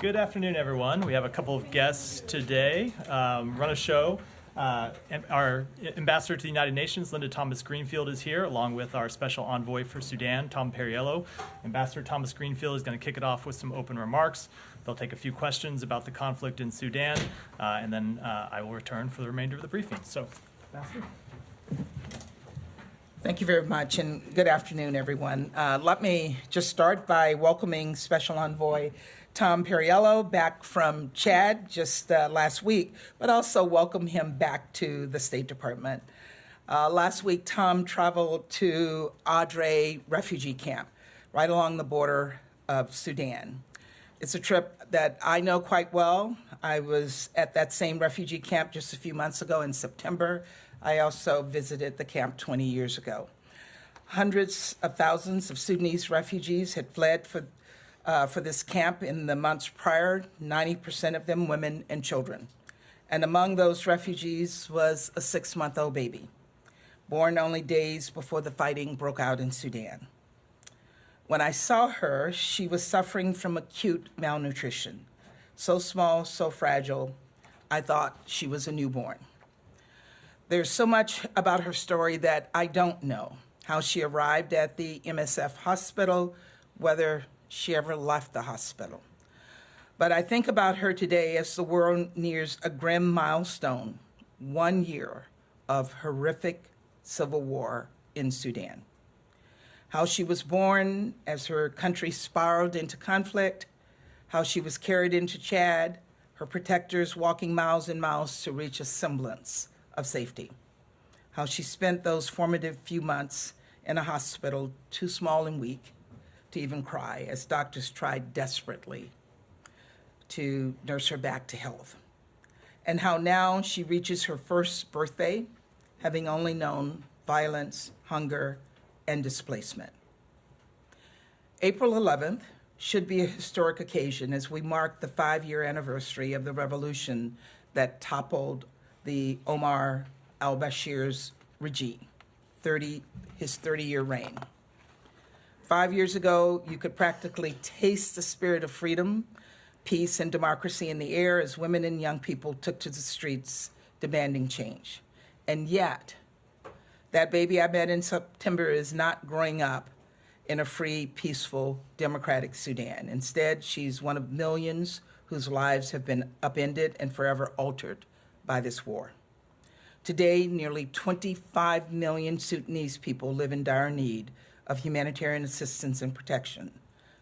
Good afternoon, everyone. We have a couple of guests today. Run a show. Our ambassador to the United Nations, Linda Thomas Greenfield, is here, along with our special envoy for Sudan, Tom Perriello. Ambassador Thomas Greenfield is going to kick it off with some open remarks. They'll take a few questions about the conflict in Sudan, and then I will return for the remainder of the briefing. So, Ambassador. Thank you very much, and good afternoon, everyone. Let me just start by welcoming Special Envoy Tom Perriello back from Chad just last week, but also welcome him back to the State Department. Last week, Tom traveled to Adre refugee camp right along the border of Sudan. It's a trip that I know quite well. I was at that same refugee camp just a few months ago in September. I also visited the camp 20 years ago. Hundreds of thousands of Sudanese refugees had fled for this camp in the months prior, 90% of them women and children. And among those refugees was a 6-month-old baby, born only days before the fighting broke out in Sudan. When I saw her, she was suffering from acute malnutrition. So small, so fragile, I thought she was a newborn. There's so much about her story that I don't know. How she arrived at the MSF hospital, whether she ever left the hospital. But I think about her today as the world nears a grim milestone, 1 year of horrific civil war in Sudan. How she was born as her country spiraled into conflict, how she was carried into Chad, her protectors walking miles and miles to reach a semblance of safety. How she spent those formative few months in a hospital too small and weak to even cry as doctors tried desperately to nurse her back to health. And how now she reaches her first birthday, having only known violence, hunger, and displacement. April 11th should be a historic occasion as we mark the 5-year anniversary of the revolution that toppled the Omar al-Bashir's regime, his 30-year reign. 5 years ago, you could practically taste the spirit of freedom, peace, and democracy in the air as women and young people took to the streets demanding change. And yet, that baby I met in September is not growing up in a free, peaceful, democratic Sudan. Instead, she's one of millions whose lives have been upended and forever altered by this war. Today, nearly 25 million Sudanese people live in dire need of humanitarian assistance and protection.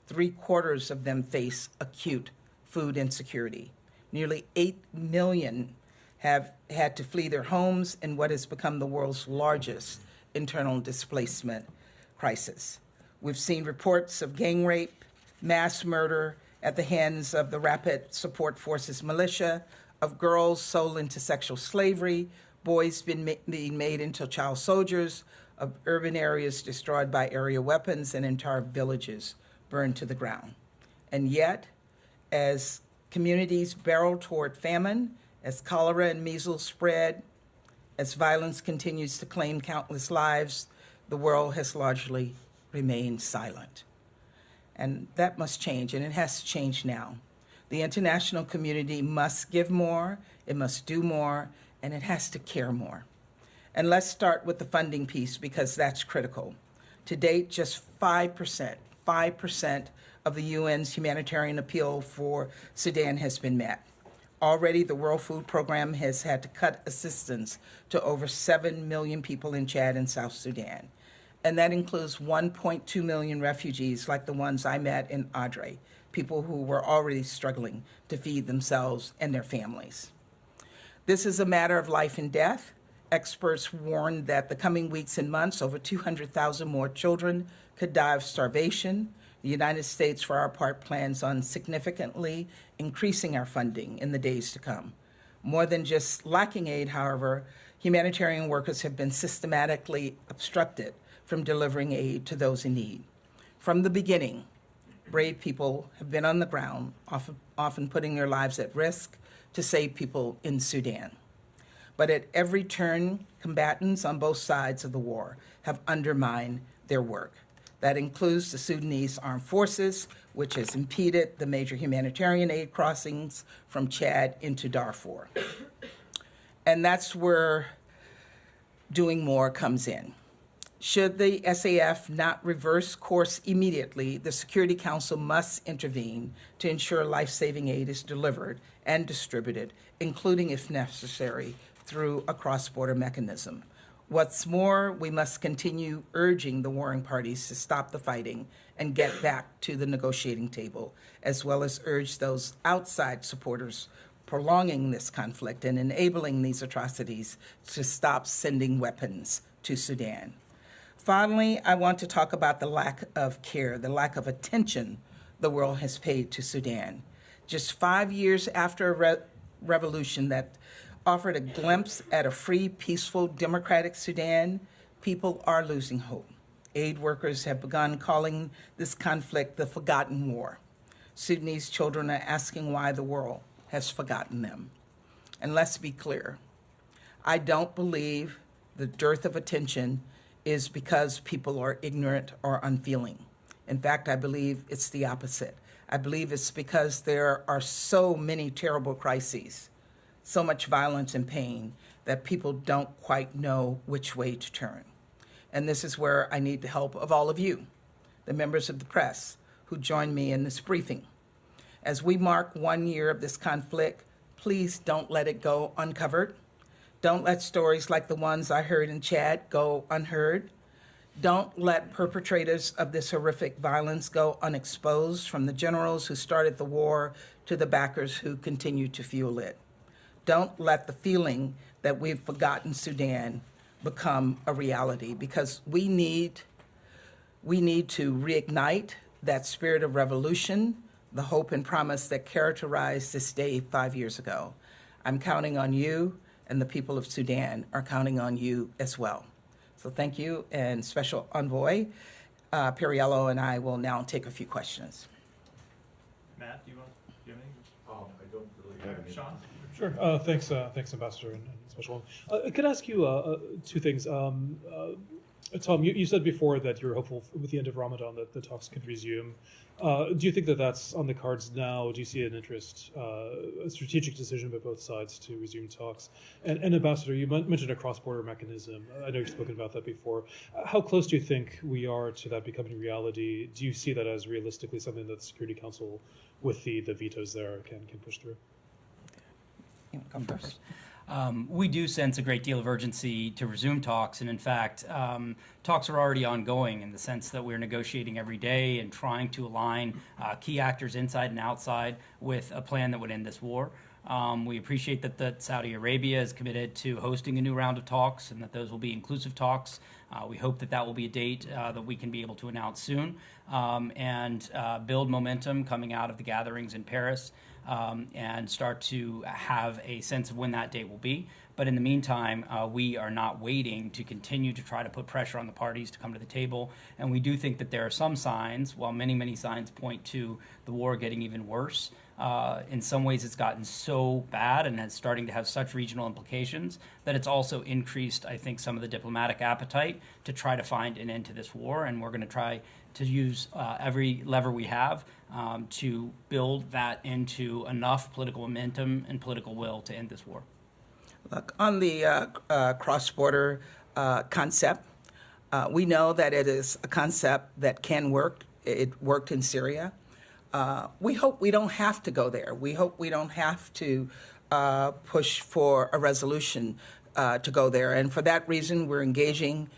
3/4 of them face acute food insecurity. Nearly 8 million have had to flee their homes in what has become the world's largest internal displacement crisis. We've seen reports of gang rape, mass murder at the hands of the Rapid Support Forces militia, of girls sold into sexual slavery, boys being made into child soldiers, of urban areas destroyed by area weapons, and entire villages burned to the ground. And yet, as communities barrel toward famine, as cholera and measles spread, as violence continues to claim countless lives, the world has largely remained silent. And that must change, and it has to change now. The international community must give more, it must do more, and it has to care more. And let's start with the funding piece because that's critical. To date, just 5% of the UN's humanitarian appeal for Sudan has been met. Already, the World Food Program has had to cut assistance to over 7 million people in Chad and South Sudan. And that includes 1.2 million refugees like the ones I met in Adre, people who were already struggling to feed themselves and their families. This is a matter of life and death. Experts warn that the coming weeks and months, over 200,000 more children could die of starvation. The United States, for our part, plans on significantly increasing our funding in the days to come. More than just lacking aid, however, humanitarian workers have been systematically obstructed from delivering aid to those in need. From the beginning, brave people have been on the ground, often putting their lives at risk to save people in Sudan. But at every turn, combatants on both sides of the war have undermined their work. That includes the Sudanese Armed Forces, which has impeded the major humanitarian aid crossings from Chad into Darfur. And that's where doing more comes in. Should the SAF not reverse course immediately, the Security Council must intervene to ensure life-saving aid is delivered and distributed, including, if necessary, through a cross-border mechanism. What's more, we must continue urging the warring parties to stop the fighting and get back to the negotiating table, as well as urge those outside supporters prolonging this conflict and enabling these atrocities to stop sending weapons to Sudan. Finally, I want to talk about the lack of care, the lack of attention the world has paid to Sudan. Just 5 years after a revolution that offered a glimpse at a free, peaceful, democratic Sudan, people are losing hope. Aid workers have begun calling this conflict the forgotten war. Sudanese children are asking why the world has forgotten them. And let's be clear, I don't believe the dearth of attention is because people are ignorant or unfeeling. In fact, I believe it's the opposite. I believe it's because there are so many terrible crises, so much violence and pain, that people don't quite know which way to turn. And this is where I need the help of all of you, the members of the press, who join me in this briefing. As we mark 1 year of this conflict, please don't let it go uncovered. Don't let stories like the ones I heard in Chad go unheard. Don't let perpetrators of this horrific violence go unexposed, from the generals who started the war to the backers who continue to fuel it. Don't let the feeling that we've forgotten Sudan become a reality, because we need to reignite that spirit of revolution, the hope and promise that characterized this day 5 years ago. I'm counting on you, and the people of Sudan are counting on you as well. So thank you, and Special Envoy Perriello and I will now take a few questions. Matt, do you have anything? I don't really have any. Sean? Sure. Thanks, Ambassador and Special One. Could I ask you two things? Tom, you said before that you're hopeful with the end of Ramadan that the talks could resume. Do you think that that's on the cards now? Do you see an interest, a strategic decision by both sides to resume talks? And Ambassador, you mentioned a cross-border mechanism. I know you've spoken about that before. How close do you think we are to that becoming reality? Do you see that as realistically something that the Security Council, with the vetoes there, can push through? You want to go first? We do sense a great deal of urgency to resume talks, and in fact, talks are already ongoing in the sense that we're negotiating every day and trying to align key actors inside and outside with a plan that would end this war. We appreciate that Saudi Arabia is committed to hosting a new round of talks and that those will be inclusive talks. We hope that will be a date that we can be able to announce soon and build momentum coming out of the gatherings in Paris. And start to have a sense of when that date will be. But in the meantime, we are not waiting to continue to try to put pressure on the parties to come to the table. And we do think that there are some signs, while many, many signs point to the war getting even worse. In some ways, it's gotten so bad and it's starting to have such regional implications that it's also increased, I think, some of the diplomatic appetite to try to find an end to this war. And we're going to try to use every lever we have to build that into enough political momentum and political will to end this war. Look, on the cross-border concept, we know that it is a concept that can work. It worked in Syria. We hope we don't have to go there. We hope we don't have to push for a resolution to go there. And for that reason, we're engaging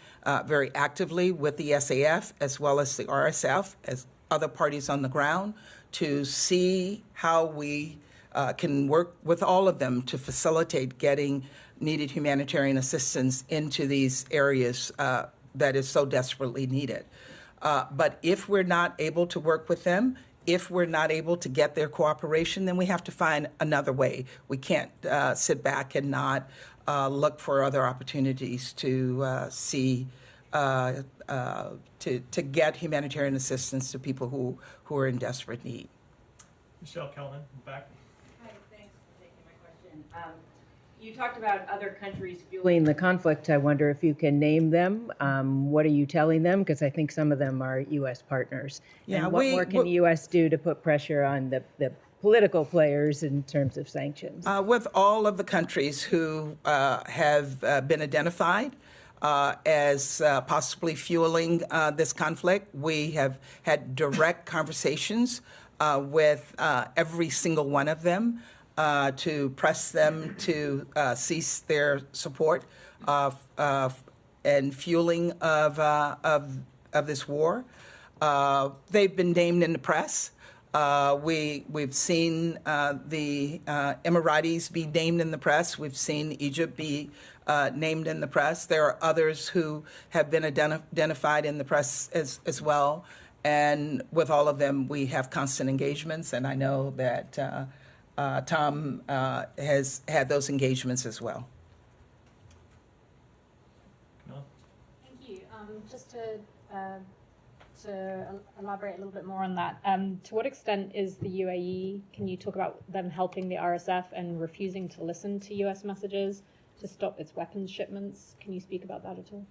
very actively with the SAF as well as the RSF as other parties on the ground to see how we can work with all of them to facilitate getting needed humanitarian assistance into these areas that is so desperately needed. But if we're not able to work with them, if we're not able to get their cooperation, then we have to find another way. We can't sit back and not look for other opportunities to to get humanitarian assistance to people who are in desperate need. Michelle Kelman, back. Hi, thanks for taking my question. You talked about other countries fueling the conflict. I wonder if you can name them. What are you telling them? Because I think some of them are U.S. partners. Yeah, and what more can the U.S. do to put pressure on the political players in terms of sanctions? With all of the countries who have been identified as possibly fueling this conflict, we have had direct conversations with every single one of them to press them to cease their support and fueling of this war. They've been named in the press. We've seen the Emiratis be named in the press. We've seen Egypt be named in the press. There are others who have been identified in the press as well. And with all of them, we have constant engagements. And I know that Tom has had those engagements as well. Thank you. Just to elaborate a little bit more on that, to what extent is the UAE, can you talk about them helping the RSF and refusing to listen to US messages to stop its weapons shipments? Can you speak about that at all?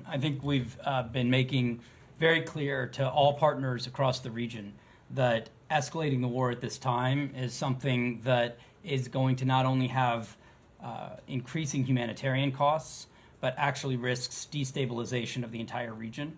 I think we've been making very clear to all partners across the region that escalating the war at this time is something that is going to not only have increasing humanitarian costs, but actually risks destabilization of the entire region.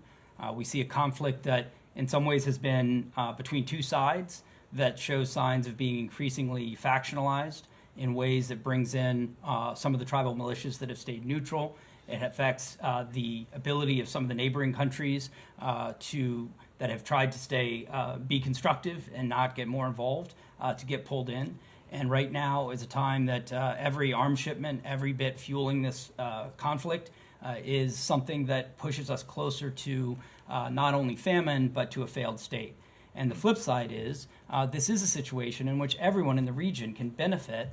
We see a conflict that in some ways has been between two sides that shows signs of being increasingly factionalized in ways that brings in some of the tribal militias that have stayed neutral. It affects the ability of some of the neighboring countries that have tried to be constructive and not get more involved to get pulled in. And right now is a time that every arms shipment, every bit fueling this conflict is something that pushes us closer to not only famine, but to a failed state. And the flip side is this is a situation in which everyone in the region can benefit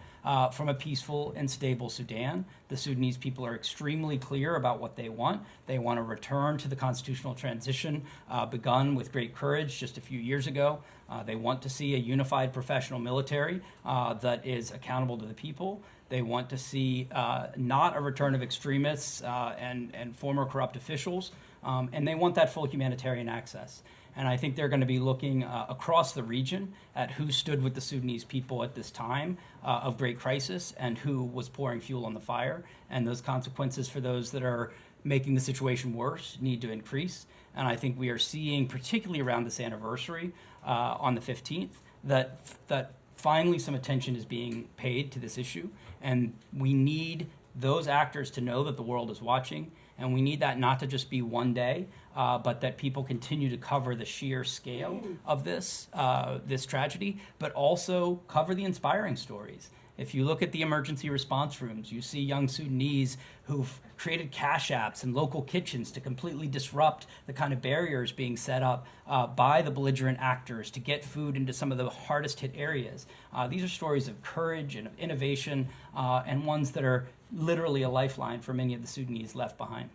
from a peaceful and stable Sudan. The Sudanese people are extremely clear about what they want. They want to return to the constitutional transition begun with great courage just a few years ago. They want to see a unified professional military that is accountable to the people. They want to see not a return of extremists and former corrupt officials. And they want that full humanitarian access. And I think they're going to be looking across the region at who stood with the Sudanese people at this time of great crisis and who was pouring fuel on the fire. And those consequences for those that are making the situation worse need to increase. And I think we are seeing, particularly around this anniversary on the 15th, that finally some attention is being paid to this issue. And we need those actors to know that the world is watching. And we need that not to just be one day, but that people continue to cover the sheer scale of this tragedy, but also cover the inspiring stories. If you look at the emergency response rooms, you see young Sudanese who've created cash apps and local kitchens to completely disrupt the kind of barriers being set up by the belligerent actors to get food into some of the hardest hit areas. These are stories of courage and of innovation and ones that are literally a lifeline for many of the Sudanese left behind.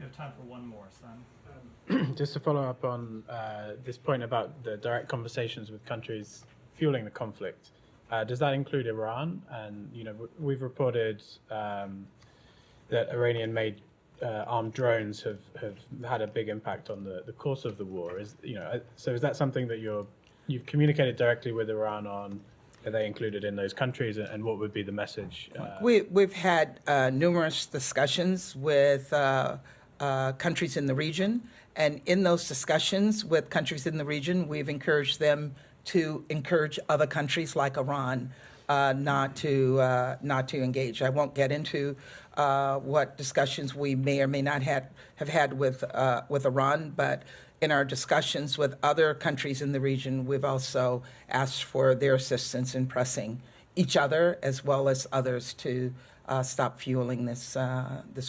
We have time for one more, son. Just to follow up on this point about the direct conversations with countries fueling the conflict, does that include Iran? And we've reported that Iranian-made armed drones have had a big impact on the course of the war. So is that something that you've communicated directly with Iran on? Are they included in those countries, and what would be the message? We've had numerous discussions with countries in the region, and in those discussions with countries in the region, we've encouraged them to encourage other countries like Iran not to engage. I won't get into what discussions we may or may not have had with Iran, but in our discussions with other countries in the region, we've also asked for their assistance in pressing each other as well as others to stop fueling this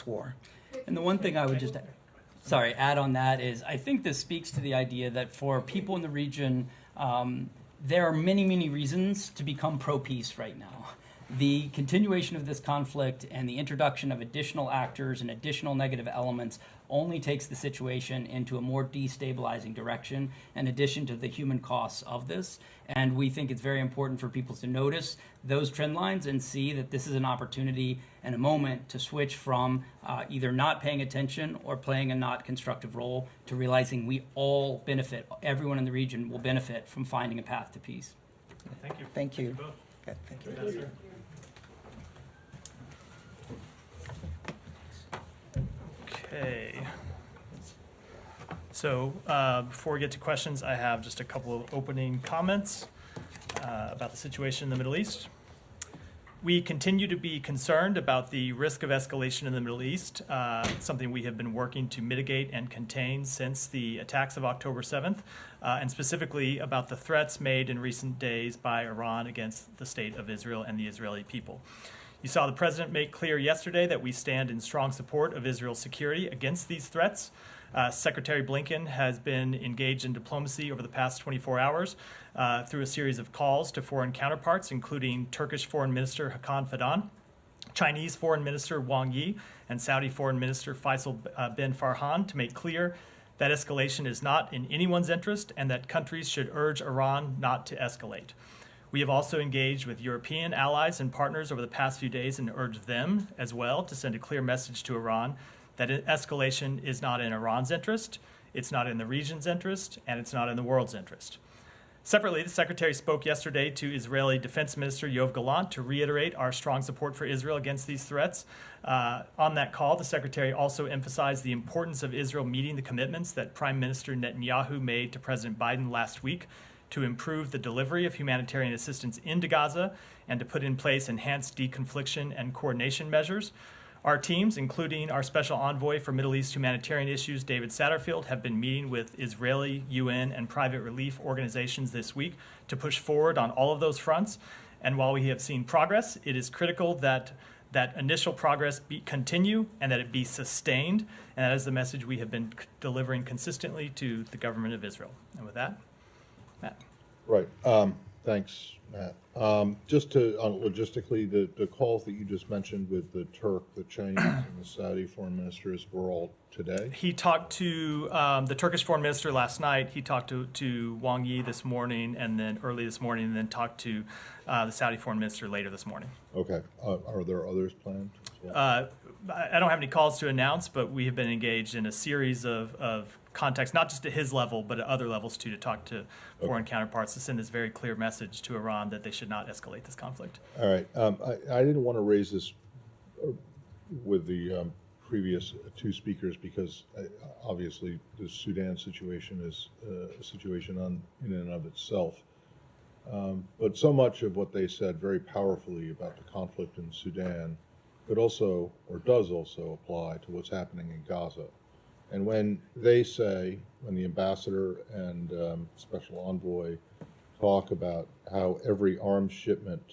war. And the one thing I would just add on that is I think this speaks to the idea that for people in the region, there are many, many reasons to become pro-peace right now. The continuation of this conflict and the introduction of additional actors and additional negative elements only takes the situation into a more destabilizing direction, in addition to the human costs of this. And we think it's very important for people to notice those trend lines and see that this is an opportunity and a moment to switch from either not paying attention or playing a not constructive role to realizing we all benefit, everyone in the region will benefit from finding a path to peace. Thank you. Thank you. both. Okay, thank you. Ambassador. Okay. So before we get to questions, I have just a couple of opening comments about the situation in the Middle East. We continue to be concerned about the risk of escalation in the Middle East, something we have been working to mitigate and contain since the attacks of October 7th, and specifically about the threats made in recent days by Iran against the state of Israel and the Israeli people. You saw the president make clear yesterday that we stand in strong support of Israel's security against these threats. Secretary Blinken has been engaged in diplomacy over the past 24 hours through a series of calls to foreign counterparts, including Turkish Foreign Minister Hakan Fidan, Chinese Foreign Minister Wang Yi, and Saudi Foreign Minister Faisal bin Farhan to make clear that escalation is not in anyone's interest and that countries should urge Iran not to escalate. We have also engaged with European allies and partners over the past few days and urged them as well to send a clear message to Iran that escalation is not in Iran's interest, it's not in the region's interest, and it's not in the world's interest. Separately, the Secretary spoke yesterday to Israeli Defense Minister Yoav Gallant to reiterate our strong support for Israel against these threats. On that call, the Secretary also emphasized the importance of Israel meeting the commitments that Prime Minister Netanyahu made to President Biden last week to improve the delivery of humanitarian assistance into Gaza and to put in place enhanced deconfliction and coordination measures. Our teams, including our Special Envoy for Middle East Humanitarian Issues, David Satterfield, have been meeting with Israeli, UN, and private relief organizations this week to push forward on all of those fronts. And while we have seen progress, it is critical that that initial progress continue and that it be sustained. And that is the message we have been delivering consistently to the government of Israel. And with that, Matt. Right. Thanks, Matt. Just to, logistically, the calls that you just mentioned with the Turk, the Chinese, and the Saudi foreign ministers were all today? He talked to the Turkish foreign minister last night. He talked to Wang Yi this morning, and then early this morning, and then talked to the Saudi foreign minister later this morning. Okay. Are there others planned as well? I don't have any calls to announce, but we have been engaged in a series of contacts, not just at his level, but at other levels too, to talk to foreign counterparts to send this very clear message to Iran that they should not escalate this conflict. All right. I didn't want to raise this with the previous two speakers because obviously the Sudan situation is a situation in and of itself. But so much of what they said very powerfully about the conflict in Sudan could also, or does also, apply to what's happening in Gaza. And when they say, when the ambassador and special envoy talk about how every arms shipment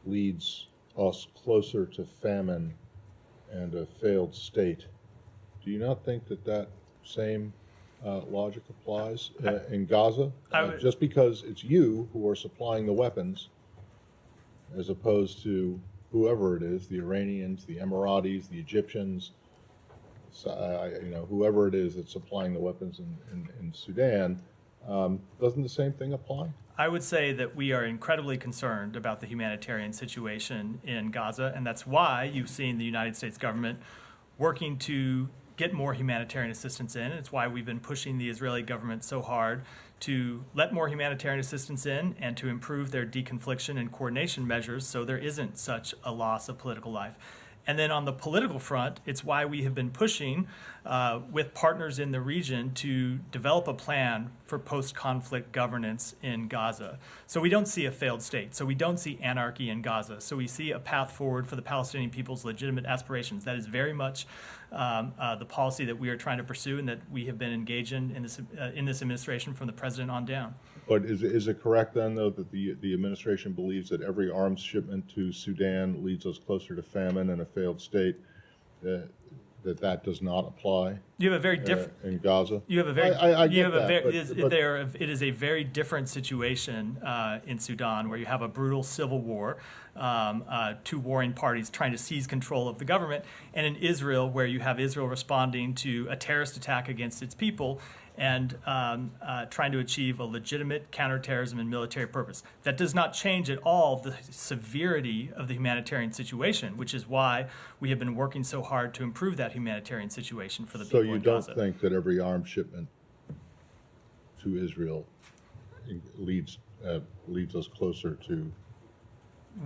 leads us closer to famine and a failed state, do you not think that that same logic applies in Gaza? Just because it's you who are supplying the weapons, as opposed to whoever it is, the Iranians, the Emiratis, the Egyptians, whoever it is that's supplying the weapons in Sudan, doesn't the same thing apply? I would say that we are incredibly concerned about the humanitarian situation in Gaza, and that's why you've seen the United States government working to get more humanitarian assistance in. It's why we've been pushing the Israeli government so hard to let more humanitarian assistance in and to improve their deconfliction and coordination measures so there isn't such a loss of political life. And then on the political front, it's why we have been pushing with partners in the region to develop a plan for post-conflict governance in Gaza. So we don't see a failed state. So we don't see anarchy in Gaza. So we see a path forward for the Palestinian people's legitimate aspirations. That is very much the policy that we are trying to pursue and that we have been engaged in this administration from the president on down. But is it correct then, though, that the administration believes that every arms shipment to Sudan leads us closer to famine and a failed state? That that does not apply You have a very different. in Gaza. You have a very. I you get have a that, very. but It is a very different situation in Sudan, where you have a brutal civil war, two warring parties trying to seize control of the government, and in Israel, where you have Israel responding to a terrorist attack against its people and trying to achieve a legitimate counterterrorism and military purpose. That does not change at all the severity of the humanitarian situation, which is why we have been working so hard to improve that humanitarian situation for the So people you in don't Gaza. think that every arms shipment to Israel leads us closer to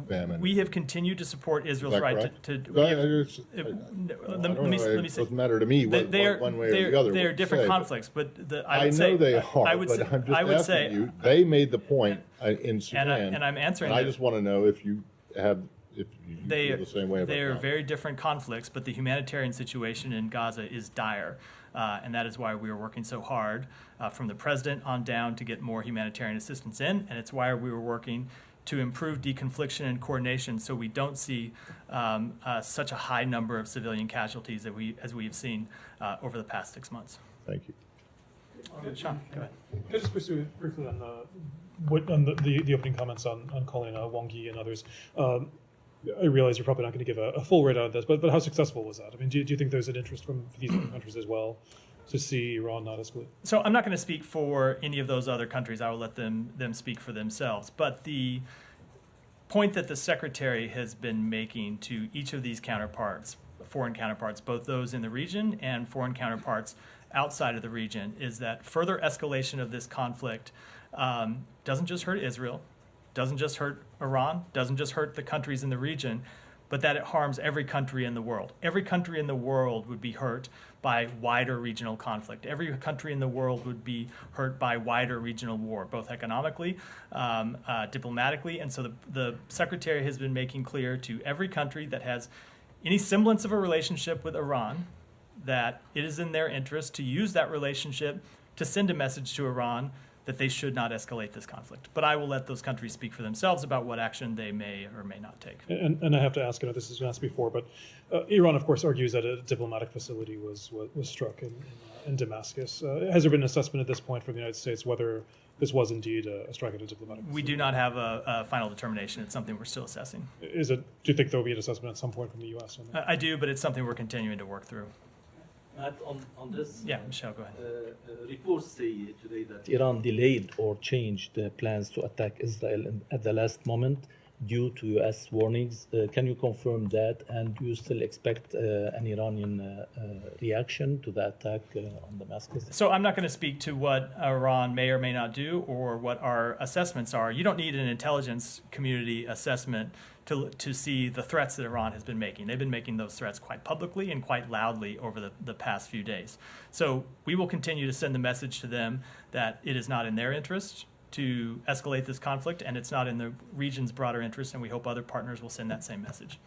famine? We have continued to support Is Israel's that right correct? to. No, we have- it's- let I me don't know, let me it say. doesn't matter to me one way or the other. They are what different you say, but conflicts, but I I would know say they are, I would but say, I'm just I would asking say, you. They made the point in Sudan, and I'm answering and I that. just want to know if you they feel the same way about they are that. very different conflicts, but the humanitarian situation in Gaza is dire, and that is why we are working so hard from the president on down to get more humanitarian assistance in, and it's why we were working to improve deconfliction and coordination, so we don't see such a high number of civilian casualties as we have seen over the past 6 months. Thank you. Sean, go ahead. Can I just pursue briefly on the opening comments on calling Wang Yi and others? I realize you're probably not going to give a full read on this, but how successful was that? I mean, do you think there's an interest from these other countries as well to see Iran not escalate? So I'm not going to speak for any of those other countries. I will let them speak for themselves. But the point that the Secretary has been making to each of these counterparts, foreign counterparts, both those in the region and foreign counterparts outside of the region, is that further escalation of this conflict doesn't just hurt Israel, doesn't just hurt Iran, doesn't just hurt the countries in the region, but that it harms every country in the world. Every country in the world would be hurt by wider regional conflict. Every country in the world would be hurt by wider regional war, both economically, diplomatically. And so the Secretary has been making clear to every country that has any semblance of a relationship with Iran that it is in their interest to use that relationship to send a message to Iran that they should not escalate this conflict. But I will let those countries speak for themselves about what action they may or may not take. And I have to ask, I know this has been asked before, but Iran, of course, argues that a diplomatic facility was struck in Damascus. Has there been an assessment at this point from the United States whether this was indeed a strike at a diplomatic facility? We do not have a final determination. It's something we're still assessing. Do you think there will be an assessment at some point from the U.S. on that? I do, but it's something we're continuing to work through. Matt, on this, Yeah, Michelle, go ahead. reports say today that Iran delayed or changed plans to attack Israel at the last moment due to U.S. warnings. Can you confirm that? And do you still expect an Iranian reaction to the attack on Damascus? So I'm not going to speak to what Iran may or may not do or what our assessments are. You don't need an intelligence community assessment to see the threats that Iran has been making. They've been making those threats quite publicly and quite loudly over the past few days. So we will continue to send the message to them that it is not in their interest to escalate this conflict, and it's not in the region's broader interest, and we hope other partners will send that same message.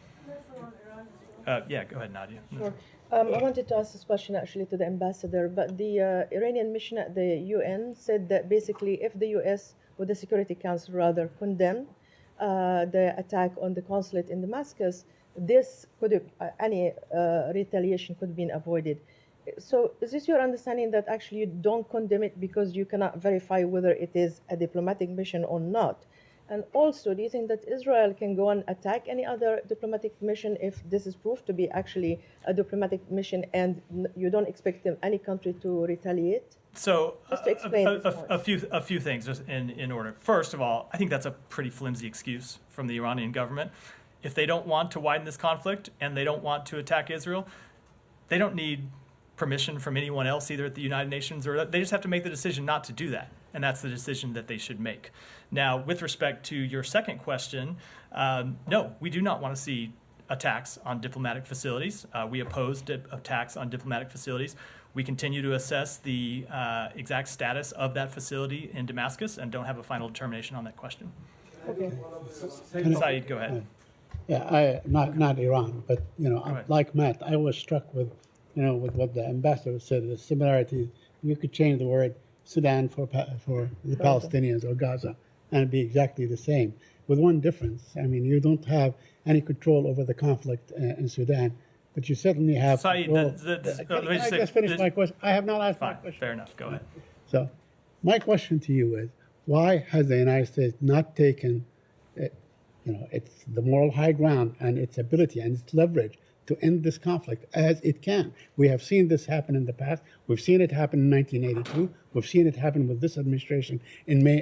Yeah, go ahead, Nadia. Sure. I wanted to ask this question actually to the ambassador, but the Iranian mission at the UN said that basically if the US, or the Security Council rather, condemned the attack on the consulate in Damascus, this could have, any retaliation could have been avoided. So is this your understanding that actually you don't condemn it because you cannot verify whether it is a diplomatic mission or not? And also, do you think that Israel can go and attack any other diplomatic mission if this is proved to be actually a diplomatic mission and you don't expect any country to retaliate? So Just to explain a few things just in order. First of all, I think that's a pretty flimsy excuse from the Iranian government. If they don't want to widen this conflict and they don't want to attack Israel, they don't need permission from anyone else, either at the United Nations or they just have to make the decision not to do that. And that's the decision that they should make. Now, with respect to your second question, no, we do not want to see attacks on diplomatic facilities. We oppose attacks on diplomatic facilities. We continue to assess the exact status of that facility in Damascus and don't have a final determination on that question. Okay. Saeed, go ahead. Yeah, not Iran, but ahead. like Matt, I was struck with what the ambassador said. The similarities. You could change the word Sudan for the Palestinians or Gaza, and it'd be exactly the same, with one difference. I mean, you don't have any control over the conflict in Sudan. but you certainly have. Saeed, control. let me Can I say- just finish this- my question? I have not asked my Fine, question. fair enough. Go ahead. So, my question to you is, why has the United States not taken, it's the moral high ground and its ability and its leverage to end this conflict as it can? We have seen this happen in the past. We've seen it happen in 1982. We've seen it happen with this administration in May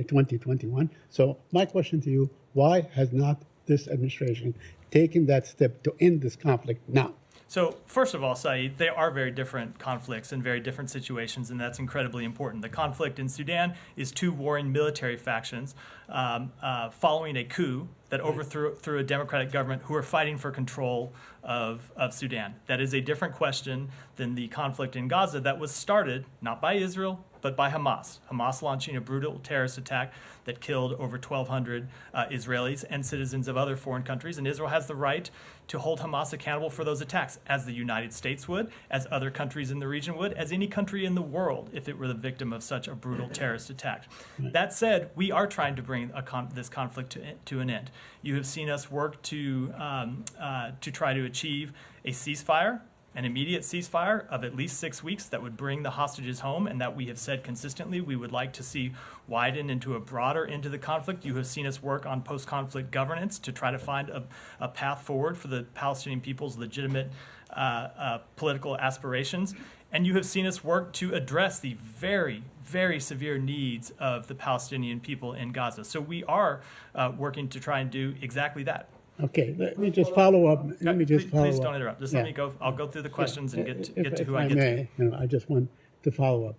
2021. So, my question to you: why has not this administration taken that step to end this conflict now? So, first of all, Saeed, they are very different conflicts and very different situations, and that's incredibly important. The conflict in Sudan is two warring military factions following a coup that overthrew a democratic government who are fighting for control of Sudan. That is a different question than the conflict in Gaza that was started not by Israel, but by Hamas. Hamas launching a brutal terrorist attack that killed over 1,200 Israelis and citizens of other foreign countries. And Israel has the right to hold Hamas accountable for those attacks, as the United States would, as other countries in the region would, as any country in the world if it were the victim of such a brutal terrorist attack. That said, we are trying to bring this conflict to an end. You have seen us work to try to achieve a ceasefire, an immediate ceasefire of at least 6 weeks that would bring the hostages home, and that we have said consistently we would like to see widen into a broader end to the conflict. You have seen us work on post-conflict governance to try to find a path forward for the Palestinian people's legitimate political aspirations. And you have seen us work to address the very, very severe needs of the Palestinian people in Gaza. So we are working to try and do exactly that. Okay, let me just follow up. Please don't interrupt. Just let me Yeah. go. I'll go through the questions and get to If who I I get to. may, I just want to follow up.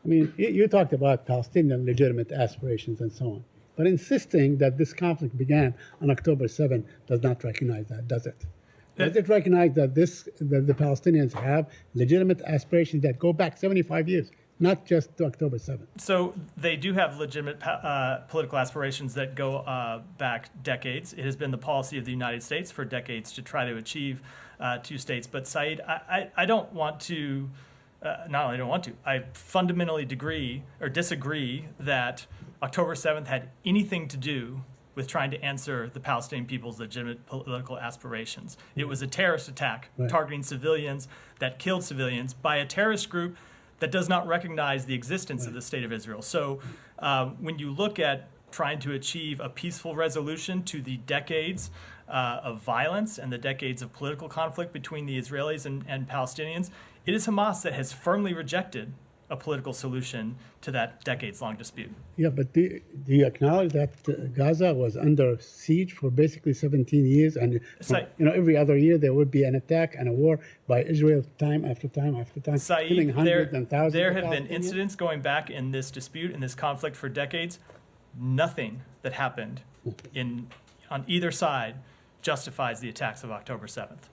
I mean, you talked about Palestinian legitimate aspirations and so on, but insisting that this conflict began on October 7 does not recognize that, does it? Does it recognize that the Palestinians have legitimate aspirations that go back 75 years, not just to October 7th? So they do have legitimate political aspirations that go back decades. It has been the policy of the United States for decades to try to achieve 2 states. But Saeed, I don't want to, not only don't want to, I fundamentally disagree that October 7th had anything to do with trying to answer the Palestinian people's legitimate political aspirations. It was a terrorist attack targeting civilians that killed civilians by a terrorist group that does not recognize the existence of the State of Israel. So when you look at trying to achieve a peaceful resolution to the decades of violence and the decades of political conflict between the Israelis and Palestinians, it is Hamas that has firmly rejected a political solution to that decades-long dispute. Yeah, but do you acknowledge that Gaza was under siege for basically 17 years, and every other year there would be an attack and a war by Israel time after time after time, killing Saeed, hundreds and thousands there of have been Palestinians? incidents going back in this dispute, in this conflict for decades. Nothing that happened on either side justifies the attacks of October 7th.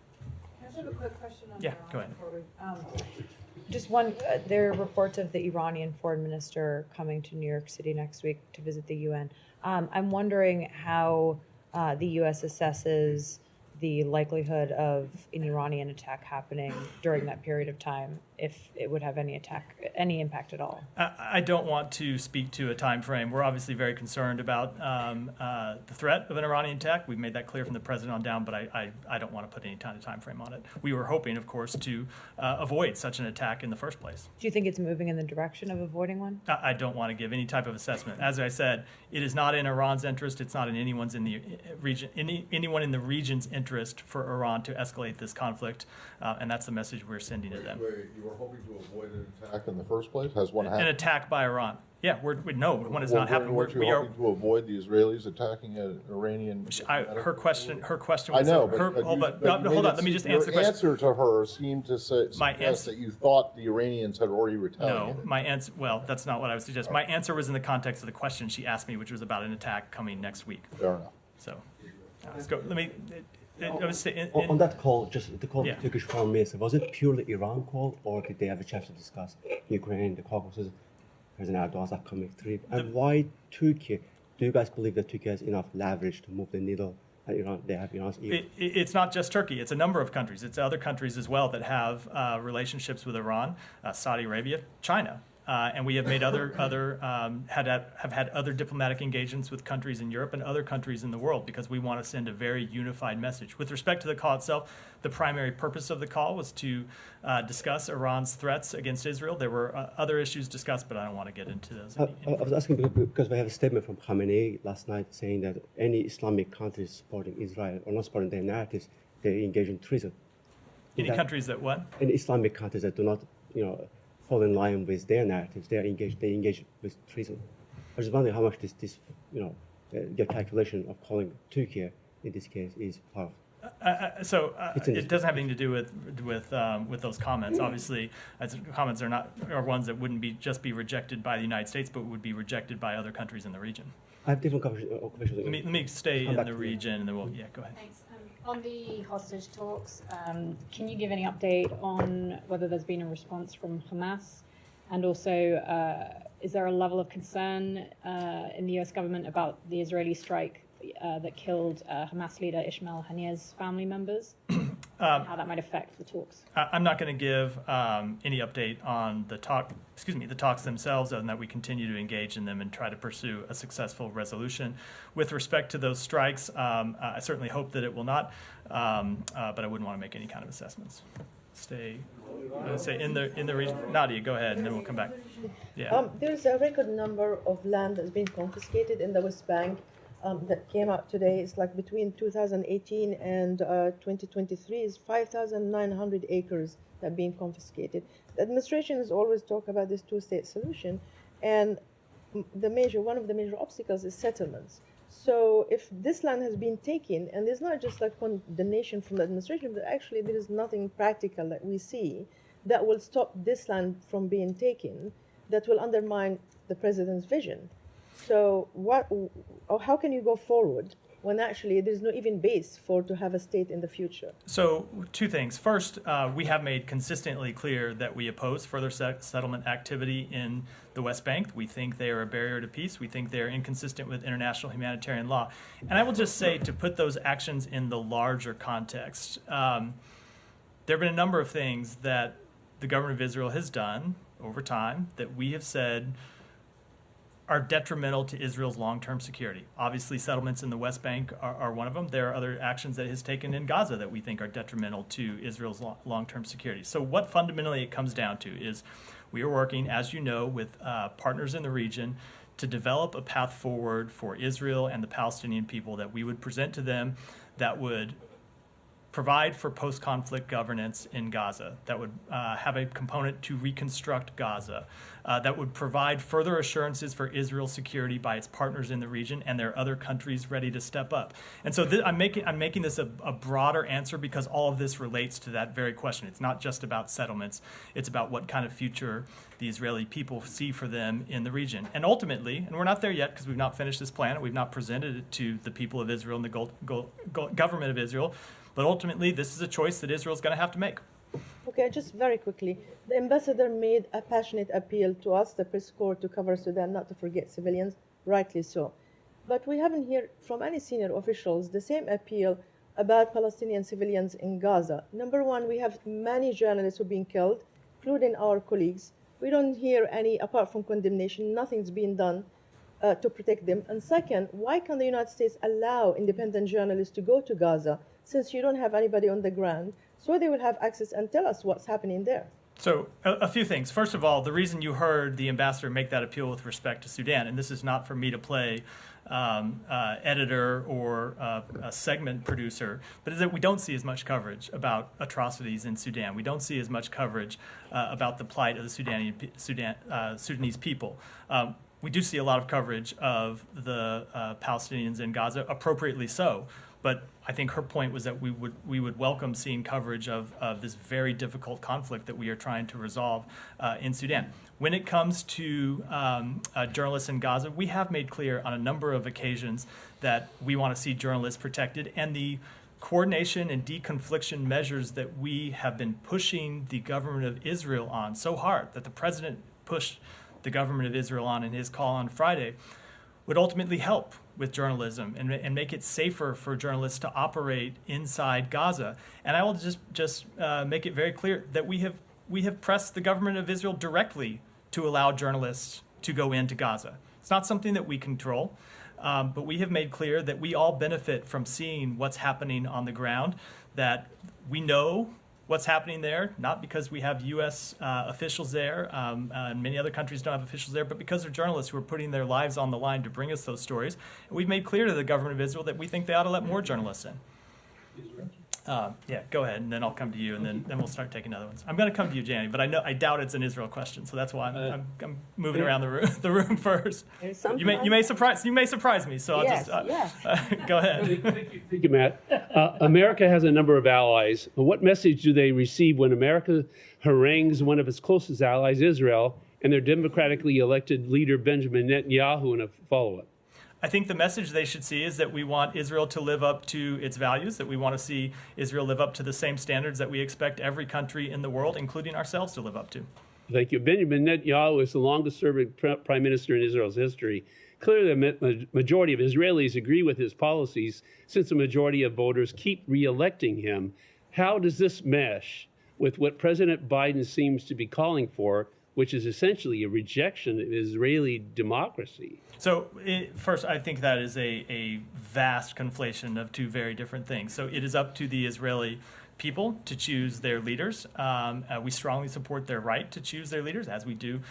I have a quick question on Yeah, Iran go ahead. before we- Just one, there are reports of the Iranian foreign minister coming to New York City next week to visit the UN. I'm wondering how the U.S. assesses the likelihood of an Iranian attack happening during that period of time, if it would have any impact at all. I don't want to speak to a time frame. We're obviously very concerned about the threat of an Iranian attack. We've made that clear from the president on down, but I don't want to put any kind of time frame on it. We were hoping, of course, to avoid such an attack in the first place. Do you think it's moving in the direction of avoiding one? I don't want to give any type of assessment. As I said, it is not in Iran's interest. It's not in anyone's in the region, anyone in the region's interest for Iran to escalate this conflict, and that's the message we're sending to them. You were hoping to avoid an attack in the first place? Has one happened? An attack by Iran. Yeah, no, one has not happened. Weren't you hoping to avoid the Israelis attacking an Iranian? Her question was. I know, hold on. Let me just answer the question. Your answer to her seemed to suggest that you thought the Iranians had already retaliated. No, my answer. Well, that's not what I would suggest. My answer was in the context of the question she asked me, which was about an attack coming next week. Fair enough. So, let's go. Let me. On that call, just the call Yeah. to Turkish Foreign Minister, was it purely Iran call, or did they have a chance to discuss Ukraine, the Caucasus, President Erdogan's upcoming trip, and why Turkey? Do you guys believe that Turkey has enough leverage to move the needle? And Iran, they have Iran's ear. It's not just Turkey. It's a number of countries. It's other countries as well that have relationships with Iran, Saudi Arabia, China. and we have made have had other diplomatic engagements with countries in Europe and other countries in the world because we want to send a very unified message. With respect to the call itself, the primary purpose of the call was to discuss Iran's threats against Israel. There were other issues discussed, but I don't want to get into those. I was asking because we have a statement from Khamenei last night saying that any Islamic countries supporting Israel or not supporting their narratives, they engage in treason. Any countries that what? Any Islamic countries that do not, fall in line with their narratives, they engage with treason. I was wondering how much your calculation of calling Turkey in this case is part of. It doesn't have anything to do with those comments. Obviously, comments are ones that wouldn't just be rejected by the United States, but would be rejected by other countries in the region. I have different questions. Let me stay in the region, and then go ahead. Thanks. On the hostage talks, can you give any update on whether there's been a response from Hamas? And also, is there a level of concern in the U.S. government about the Israeli strike that killed Hamas leader Ismail Haniyeh's family members? How that might affect the talks? I'm not going to give any update on the talks themselves, other than that we continue to engage in them and try to pursue a successful resolution. With respect to those strikes, I certainly hope that it will not, but I wouldn't want to make any kind of assessments. Stay in the region. Nadia, go ahead, and then we'll come back. Yeah. There's a record number of land that's been confiscated in the West Bank. That came out today. It's like between 2018 and 2023 is 5,900 acres that have been confiscated. The administration has always talked about this two-state solution, and one of the major obstacles is settlements. So if this land has been taken, and there's not just like condemnation from the administration, but actually there is nothing practical that we see that will stop this land from being taken, that will undermine the president's vision. So how can you go forward when actually there's no even base to have a state in the future? So two things. First, we have made consistently clear that we oppose further settlement activity in the West Bank. We think they are a barrier to peace. We think they are inconsistent with international humanitarian law. And I will just say, to put those actions in the larger context, there have been a number of things that the government of Israel has done over time that we have said are detrimental to Israel's long-term security. Obviously, settlements in the West Bank are one of them. There are other actions that it has taken in Gaza that we think are detrimental to Israel's long-term security. So what fundamentally it comes down to is we are working, as you know, with partners in the region to develop a path forward for Israel and the Palestinian people that we would present to them that would provide for post-conflict governance in Gaza, that would have a component to reconstruct Gaza, that would provide further assurances for Israel's security by its partners in the region, and there are other countries ready to step up. And so I'm making this a broader answer because all of this relates to that very question. It's not just about settlements. It's about what kind of future the Israeli people see for them in the region. And ultimately, and we're not there yet because we've not finished this plan and we've not presented it to the people of Israel and the government of Israel, but ultimately, this is a choice that Israel's going to have to make. Okay, just very quickly. The ambassador made a passionate appeal to us, the press corps, to cover Sudan, not to forget civilians, rightly so. But we haven't heard from any senior officials the same appeal about Palestinian civilians in Gaza. Number one, we have many journalists who have been killed, including our colleagues. We don't hear any, apart from condemnation, nothing's been done to protect them. And second, why can't the United States allow independent journalists to go to Gaza, since you don't have anybody on the ground, so they will have access and tell us what's happening there? So a few things. First of all, the reason you heard the ambassador make that appeal with respect to Sudan, and this is not for me to play editor or a segment producer, but is that we don't see as much coverage about atrocities in Sudan. We don't see as much coverage about the plight of the Sudanese people. We do see a lot of coverage of the Palestinians in Gaza, appropriately so. But I think her point was that we would welcome seeing coverage of this very difficult conflict that we are trying to resolve in Sudan. When it comes to journalists in Gaza, we have made clear on a number of occasions that we want to see journalists protected, and the coordination and deconfliction measures that we have been pushing the government of Israel on so hard, that the president pushed the government of Israel on in his call on Friday, would ultimately help with journalism and make it safer for journalists to operate inside Gaza. And I will just make it very clear that we have pressed the government of Israel directly to allow journalists to go into Gaza. It's not something that we control, but we have made clear that we all benefit from seeing what's happening on the ground, that we know what's happening there, not because we have U.S. Officials there, and many other countries don't have officials there, but because they're journalists who are putting their lives on the line to bring us those stories. And we've made clear to the government of Israel that we think they ought to let more journalists in. Yeah, go ahead, and then I'll come to you, and then we'll start taking other ones. I'm going to come to you, Janie, but I doubt it's an Israel question, so that's why I'm moving around the room first. You may surprise me, so I'll just go ahead. Thank you, Matt. America has a number of allies. What message do they receive when America harangues one of its closest allies, Israel, and their democratically elected leader, Benjamin Netanyahu, in a follow-up? I think the message they should see is that we want Israel to live up to its values, that we want to see Israel live up to the same standards that we expect every country in the world, including ourselves, to live up to. Thank you. Benjamin Netanyahu is the longest-serving prime minister in Israel's history. Clearly, the majority of Israelis agree with his policies, since the majority of voters keep re-electing him. How does this mesh with what President Biden seems to be calling for, which is essentially a rejection of Israeli democracy? So first, I think that is a vast conflation of two very different things. So it is up to the Israeli people to choose their leaders. We strongly support their right to choose their leaders, as we do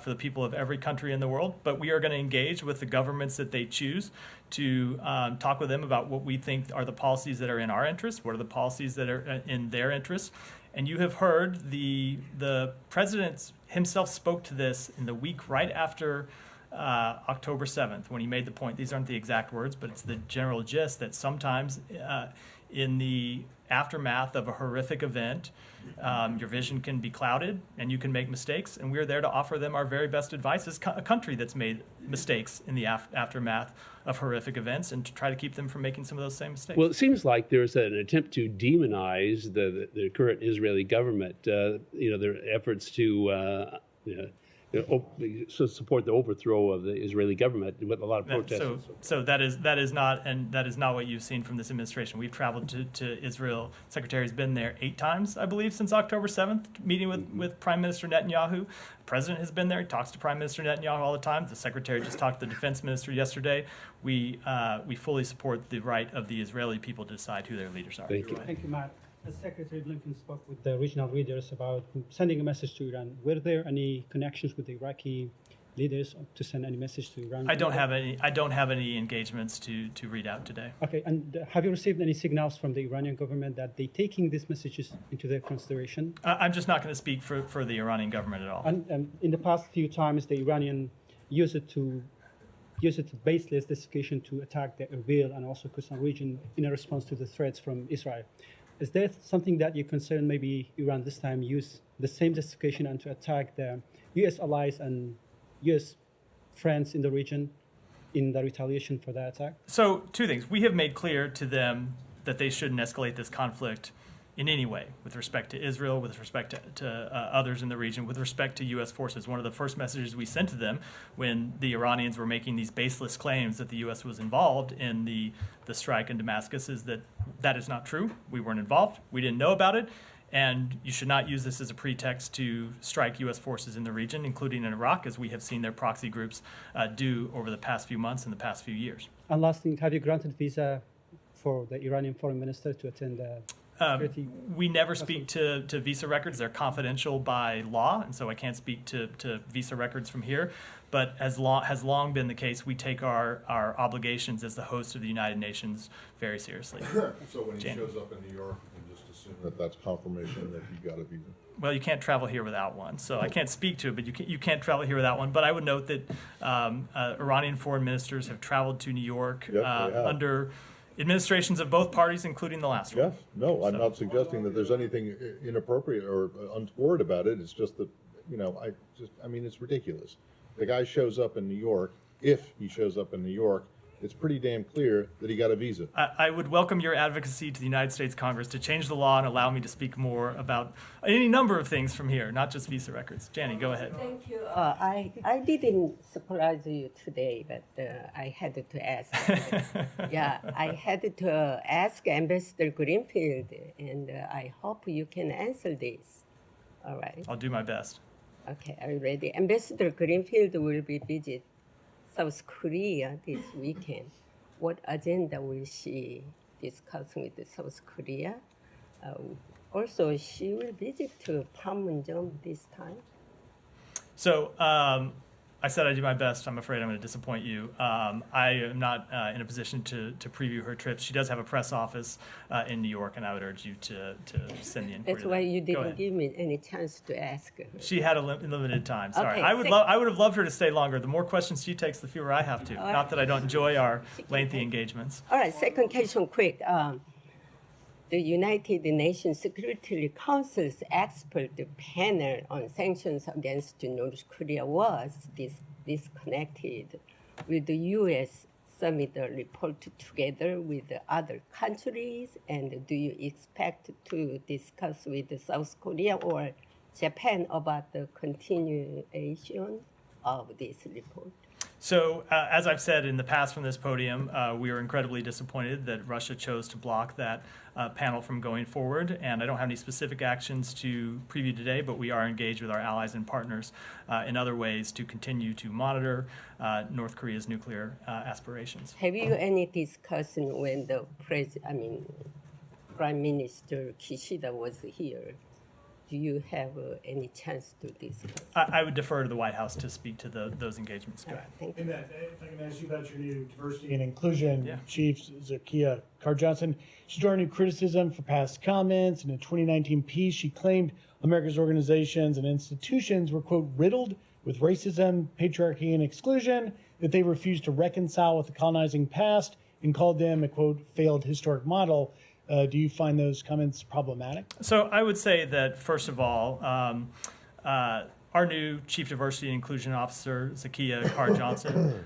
for the people of every country in the world. But we are going to engage with the governments that they choose to talk with them about what we think are the policies that are in our interest, what are the policies that are in their interest. And you have heard the president himself spoke to this in the week right after October 7th, when he made the point, these aren't the exact words, but it's the general gist, that sometimes in the aftermath of a horrific event, your vision can be clouded and you can make mistakes, and we're there to offer them our very best advice as a country that's made mistakes in the aftermath of horrific events, and to try to keep them from making some of those same mistakes. Well, it seems like there's an attempt to demonize the current Israeli government, their efforts to support the overthrow of the Israeli government with a lot of protests. So that is not what you've seen from this administration. We've traveled to Israel. Secretary's been there 8 times, I believe, since October 7th, meeting with Prime Minister Netanyahu. The president has been there. He talks to Prime Minister Netanyahu all the time. The secretary just talked to the defense minister yesterday. We fully support the right of the Israeli people to decide who their leaders are. Thank you. Thank you, Matt. As Secretary Blinken spoke with the regional leaders about sending a message to Iran, were there any connections with the Iraqi leaders to send any message to Iran? I don't have any engagements to read out today. Okay, and have you received any signals from the Iranian government that they're taking these messages into their consideration? I'm just not going to speak for the Iranian government at all. And in the past few times, the Iranian used it to baseless justification to attack the Erbil and also Khorasan region in a response to the threats from Israel. Is there something that you concern maybe Iran this time use the same justification and to attack the U.S. allies and U.S. friends in the region in the retaliation for that attack? So 2 things. We have made clear to them that they shouldn't escalate this conflict in any way with respect to Israel, with respect to others in the region, with respect to U.S. forces. One of the first messages we sent to them when the Iranians were making these baseless claims that the U.S. was involved in the strike in Damascus is that is not true. We weren't involved. We didn't know about it. And you should not use this as a pretext to strike U.S. forces in the region, including in Iraq, as we have seen their proxy groups do over the past few months and the past few years. And last thing, have you granted visa for the Iranian foreign minister to attend we never speak to visa records. They're confidential by law, and so I can't speak to visa records from here. But has long been the case, we take our obligations as the host of the United Nations very seriously. So when he shows up in New York, you just assume that that's confirmation that he got a visa? Well, you can't travel here without one, so I can't speak to it, but you can't travel here without one. But I would note that Iranian foreign ministers have traveled to New York under administrations of both parties, including the last one. Yes, no, I'm not suggesting that there's anything inappropriate or untoward about it. It's just that, it's ridiculous. The guy shows up in New York. If he shows up in New York, it's pretty damn clear that he got a visa. I would welcome your advocacy to the United States Congress to change the law and allow me to speak more about any number of things from here, not just visa records. Janie, go ahead. Thank you. I didn't surprise you today, but I had to ask. I had to ask Ambassador Greenfield, and I hope you can answer this. All right. I'll do my best. Okay, I'm ready. Ambassador Greenfield will be visit South Korea this weekend. What agenda will she discuss with South Korea? Also, she will visit to Panmunjom this time. So I said I'd do my best. I'm afraid I'm going to disappoint you. I am not in a position to preview her trips. She does have a press office in New York, and I would urge you to send the inquiry. That's why you Go didn't ahead. give me any chance to ask her. She had a limited time. Sorry, Okay, I would have loved her to stay longer. The more questions she takes, the fewer I have to. All right. Not that I don't enjoy our lengthy engagements. All right, second question quick. The United Nations Security Council's expert panel on sanctions against North Korea was disconnected. Will the U.S. submit a report together with the other countries? And do you expect to discuss with South Korea or Japan about the continuation of this report? So, as I've said in the past from this podium, we are incredibly disappointed that Russia chose to block that panel from going forward. And I don't have any specific actions to preview today, but we are engaged with our allies and partners in other ways to continue to monitor North Korea's nuclear aspirations. Have you any discussion when the Prime Minister Kishida was here? Do you have any chance to discuss? I would defer to the White House to speak to those engagements. Go ahead. Thank And if I can ask you about your new diversity and inclusion chief, Zakia Carr-Johnson. She drew new criticism for past comments. In a 2019 piece, she claimed America's organizations and institutions were, quote, riddled with racism, patriarchy, and exclusion, that they refused to reconcile with the colonizing past, and called them a, quote, failed historic model. Do you find those comments problematic? So I would say that, first of all, our new Chief Diversity and Inclusion Officer, Zakia Carr-Johnson,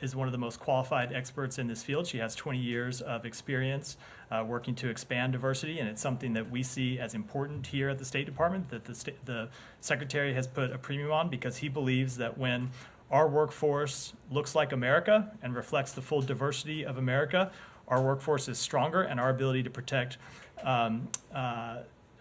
is one of the most qualified experts in this field. She has 20 years of experience working to expand diversity, and it's something that we see as important here at the State Department, that the Secretary has put a premium on, because he believes that when our workforce looks like America and reflects the full diversity of America, our workforce is stronger, and our ability to protect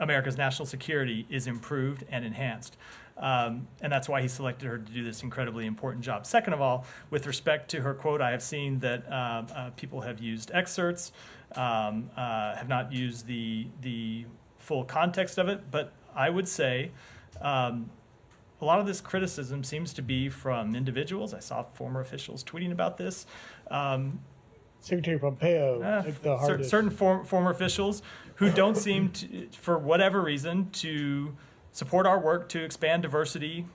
America's national security is improved and enhanced. And that's why he selected her to do this incredibly important job. Second of all, with respect to her quote, I have seen that people have used excerpts, have not used the full context of it, but I would say a lot of this criticism seems to be from individuals. I saw former officials tweeting about this. Secretary Pompeo took the hardest. Certain former officials who don't seem to, for whatever reason, to support our work to expand diversity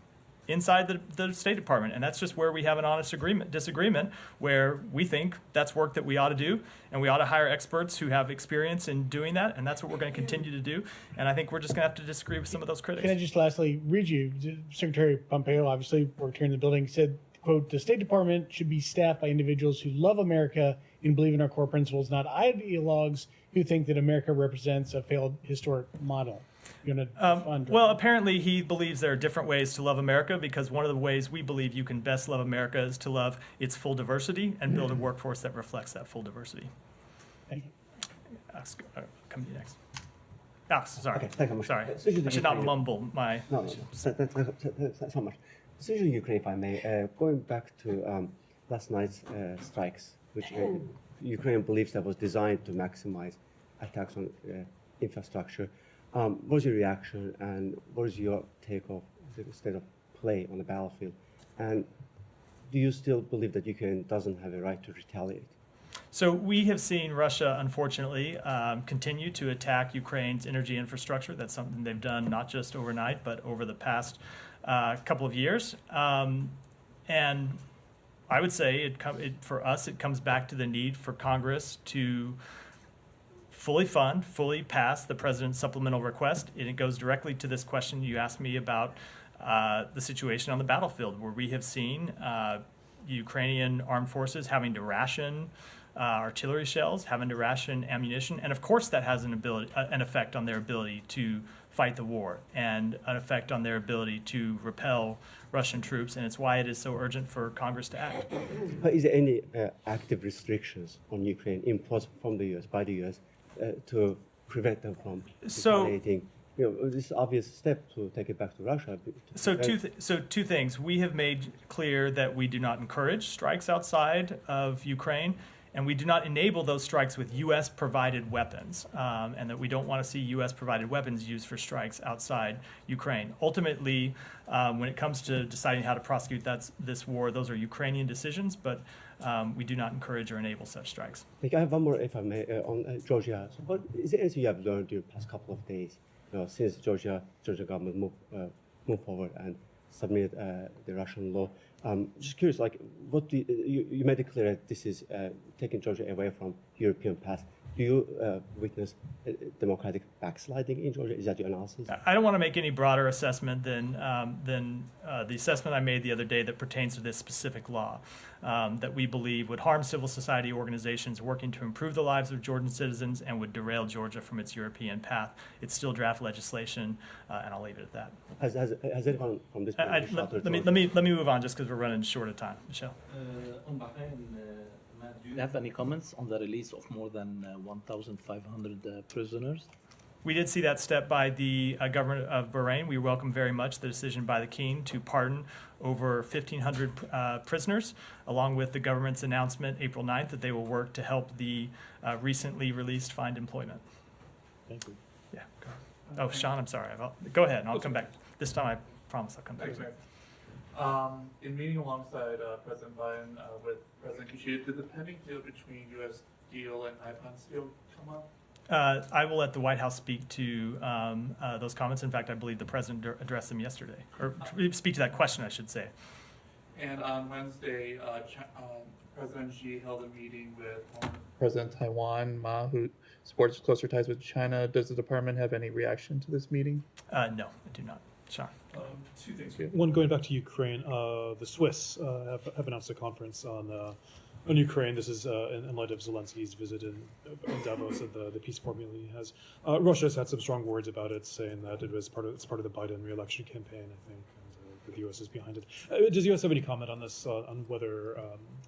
inside the State Department. And that's just where we have an honest disagreement, where we think that's work that we ought to do, and we ought to hire experts who have experience in doing that, and that's what we're going to continue to do. And I think we're just going to have to disagree with some of those critics. Can I just lastly read you? Secretary Pompeo obviously worked here in the building, said, quote, the State Department should be staffed by individuals who love America and believe in our core principles, not ideologues who think that America represents a failed historic model. Well, apparently he believes there are different ways to love America, because one of the ways we believe you can best love America is to love its full diversity and build a workforce that reflects that full diversity. Thank you. Come to you next. Alex, sorry. Okay, thank you much. Sorry. I should not mumble my... No, that's not much. Decision Ukraine, if I may, going back to last night's strikes, which Ukraine believes that was designed to maximize attacks on infrastructure. What was your reaction, and what is your take of the state of play on the battlefield? And do you still believe that Ukraine doesn't have a right to retaliate? So we have seen Russia, unfortunately, continue to attack Ukraine's energy infrastructure. That's something they've done not just overnight, but over the past couple of years. And I would say for us, it comes back to the need for Congress to fully fund, fully pass the president's supplemental request. And it goes directly to this question you asked me about the situation on the battlefield, where we have seen Ukrainian armed forces having to ration artillery shells, having to ration ammunition, and of course that has an effect on their ability to fight the war and an effect on their ability to repel Russian troops, and it's why it is so urgent for Congress to act. But is there any active restrictions on Ukraine imposed from the U.S., by the U.S., to prevent them from retaliating this obvious step to take it back to Russia. So two things. We have made clear that we do not encourage strikes outside of Ukraine, and we do not enable those strikes with U.S. provided weapons, and that we don't want to see U.S. provided weapons used for strikes outside Ukraine. Ultimately, when it comes to deciding how to prosecute this war, those are Ukrainian decisions, but we do not encourage or enable such strikes. I have one more, if I may, on Georgia. So what is there anything you have learned during the past couple of days, since Georgia government moved forward and submitted the Russian law? Just curious, like, what do you made it clear that this is taking Georgia away from European path. Do you witness democratic backsliding in Georgia? Is that your analysis? I don't want to make any broader assessment than the assessment I made the other day that pertains to this specific law that we believe would harm civil society organizations working to improve the lives of Georgian citizens and would derail Georgia from its European path. It's still draft legislation, and I'll leave it at that. Has anyone from this? Let me move on just because we're running short of time. Michelle. Do you have any comments on the release of more than 1,500 prisoners? We did see that step by the government of Bahrain. We welcome very much the decision by the King to pardon over 1,500 prisoners, along with the government's announcement April 9th that they will work to help the recently released find employment. Thank you. Yeah. Go. Oh, Sean, I'm sorry. Go ahead, and I'll come back. This time I promise I'll come back. In meeting alongside President Biden with President Kishida, did the pending deal between U.S. Steel and Nippon Steel come up? I will let the White House speak to those comments. In fact, I believe the president addressed them yesterday, or speak to that question, I should say. And on Wednesday, President Xi held a meeting with President Taiwan Ma, who supports closer ties with China. Does the department have any reaction to this meeting? No, I do not. Sean. Two things. One, going back to Ukraine, the Swiss have announced a conference on Ukraine. This is in light of Zelensky's visit in Davos and the peace formula he has. Russia has had some strong words about it, saying that it's part of the Biden re-election campaign, I think, and that the U.S. is behind it. Does the U.S. have any comment on this, on whether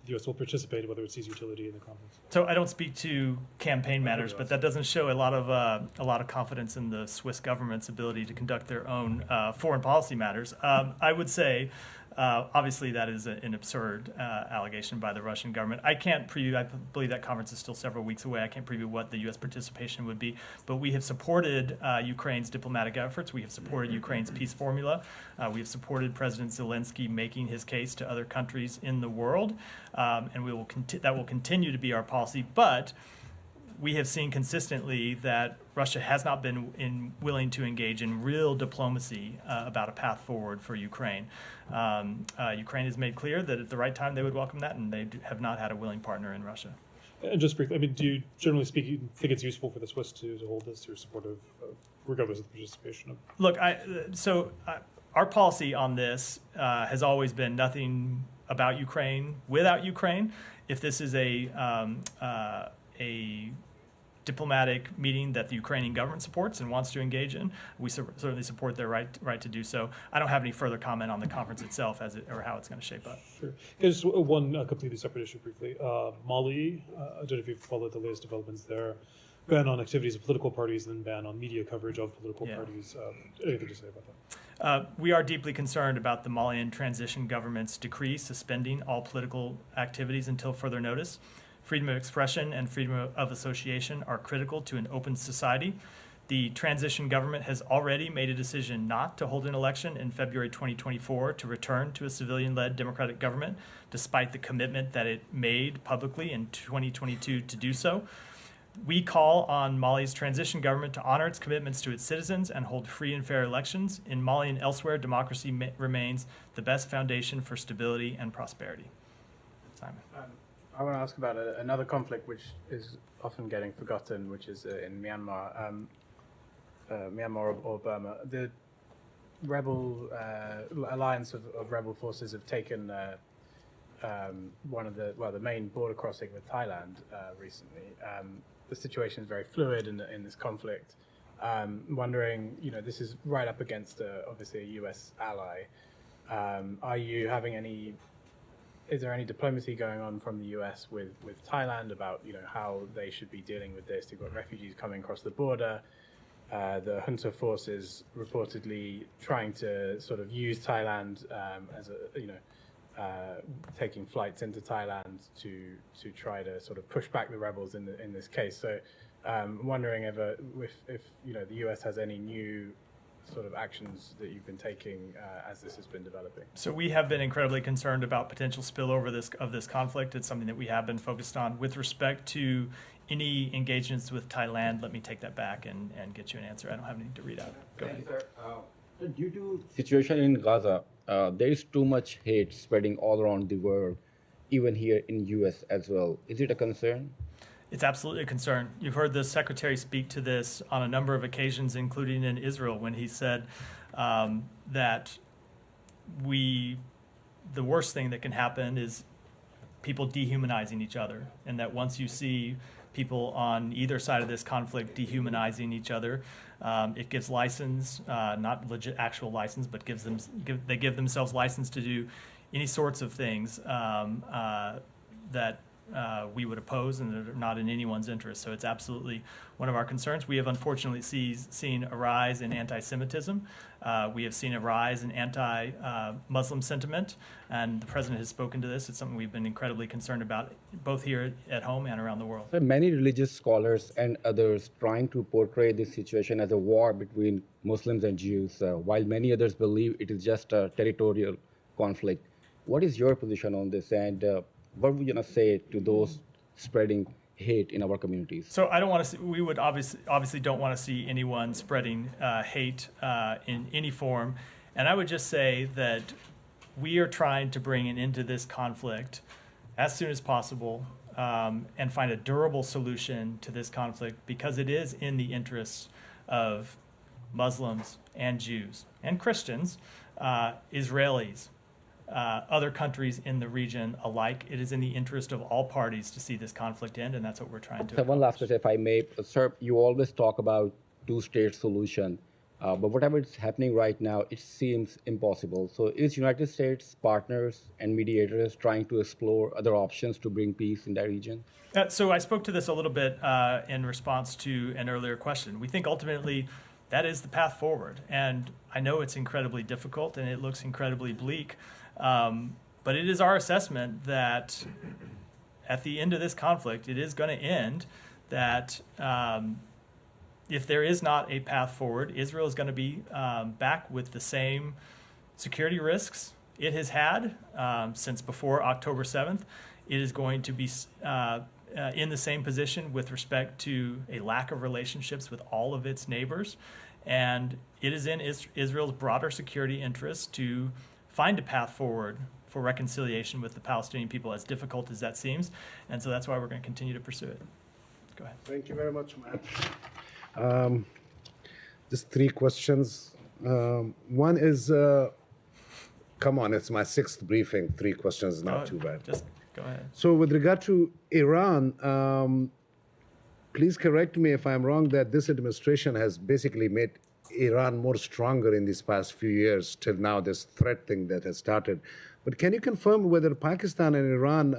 the U.S. will participate, whether it sees utility in the conference? So I don't speak to campaign matters, but that doesn't show a lot of confidence in the Swiss government's ability to conduct their own foreign policy matters. I would say, obviously, that is an absurd allegation by the Russian government. I can't preview. I believe that conference is still several weeks away. I can't preview what the U.S. participation would be. But we have supported Ukraine's diplomatic efforts. We have supported Ukraine's peace formula. We have supported President Zelensky making his case to other countries in the world, and we will that will continue to be our policy. But we have seen consistently that Russia has not been willing to engage in real diplomacy about a path forward for Ukraine. Ukraine has made clear that at the right time they would welcome that, and they have not had a willing partner in Russia. And just briefly, I mean, do you, generally speaking, think it's useful for the Swiss to hold this? You're supportive, regardless of the participation of? Look, our policy on this has always been nothing about Ukraine without Ukraine. If this is a diplomatic meeting that the Ukrainian government supports and wants to engage in, we certainly support their right to do so. I don't have any further comment on the conference itself or how it's going to shape up. Sure. Just one completely separate issue briefly. Mali, I don't know if you've followed the latest developments there. Ban on activities of political parties and then ban on media coverage of political parties. Anything to say about that? We are deeply concerned about the Malian transition government's decree suspending all political activities until further notice. Freedom of expression and freedom of association are critical to an open society. The transition government has already made a decision not to hold an election in February 2024 to return to a civilian-led democratic government, despite the commitment that it made publicly in 2022 to do so. We call on Mali's transition government to honor its commitments to its citizens and hold free and fair elections. In Mali and elsewhere, democracy remains the best foundation for stability and prosperity. Simon. I want to ask about another conflict which is often getting forgotten, which is in Myanmar, Myanmar or Burma. The rebel alliance of rebel forces have taken the main border crossing with Thailand recently. The situation is very fluid in this conflict. Wondering, this is right up against obviously a U.S. ally. Are you having any? Is there any diplomacy going on from the U.S. with Thailand about how they should be dealing with this? You've got refugees coming across the border. the junta forces reportedly trying to sort of use Thailand as a, taking flights into Thailand to try to sort of push back the rebels in this case. So, wondering if the U.S. has any new sort of actions that you've been taking as this has been developing. So we have been incredibly concerned about potential spillover of this conflict. It's something that we have been focused on. With respect to any engagements with Thailand, let me take that back and get you an answer. I don't have anything to read out. Go ahead. Due to situation in Gaza, there is too much hate spreading all around the world, even here in U.S. as well. Is it a concern? It's absolutely a concern. You've heard the secretary speak to this on a number of occasions, including in Israel, when he said that the worst thing that can happen is people dehumanizing each other, and that once you see people on either side of this conflict dehumanizing each other, it gives license, not legit actual license, but they give themselves license to do any sorts of things that we would oppose and that are not in anyone's interest. So it's absolutely one of our concerns. We have unfortunately seen a rise in anti-Semitism. We have seen a rise in anti-Muslim sentiment, and the president has spoken to this. It's something we've been incredibly concerned about, both here at home and around the world. There are many religious scholars and others trying to portray this situation as a war between Muslims and Jews, while many others believe it is just a territorial conflict. What is your position on this, and what would you going to say to those spreading hate in our communities? So I don't want to see, we would obviously don't want to see anyone spreading hate in any form. And I would just say that we are trying to bring an end to this conflict as soon as possible and find a durable solution to this conflict, because it is in the interests of Muslims and Jews and Christians, Israelis, other countries in the region alike. It is in the interest of all parties to see this conflict end, and that's what we're trying to So one last question, if I may. Sir, you always talk about two-state solution, but whatever is happening right now, it seems impossible. So is United States partners and mediators trying to explore other options to bring peace in that region? So I spoke to this a little bit in response to an earlier question. We think ultimately that is the path forward, and I know it's incredibly difficult and it looks incredibly bleak. But it is our assessment that at the end of this conflict, it is going to end, that if there is not a path forward, Israel is going to be back with the same security risks it has had since before October 7th. It is going to be in the same position with respect to a lack of relationships with all of its neighbors. And it is in Israel's broader security interests to find a path forward for reconciliation with the Palestinian people, as difficult as that seems. And so that's why we're going to continue to pursue it. Go ahead. Thank you very much, Matt. Just three questions. One is, come on, it's my sixth briefing. Three questions is not too bad. Just go ahead. So with regard to Iran, please correct me if I'm wrong, that this administration has basically made Iran more stronger in these past few years, till now, this threat thing that has started. But can you confirm whether Pakistan and Iran,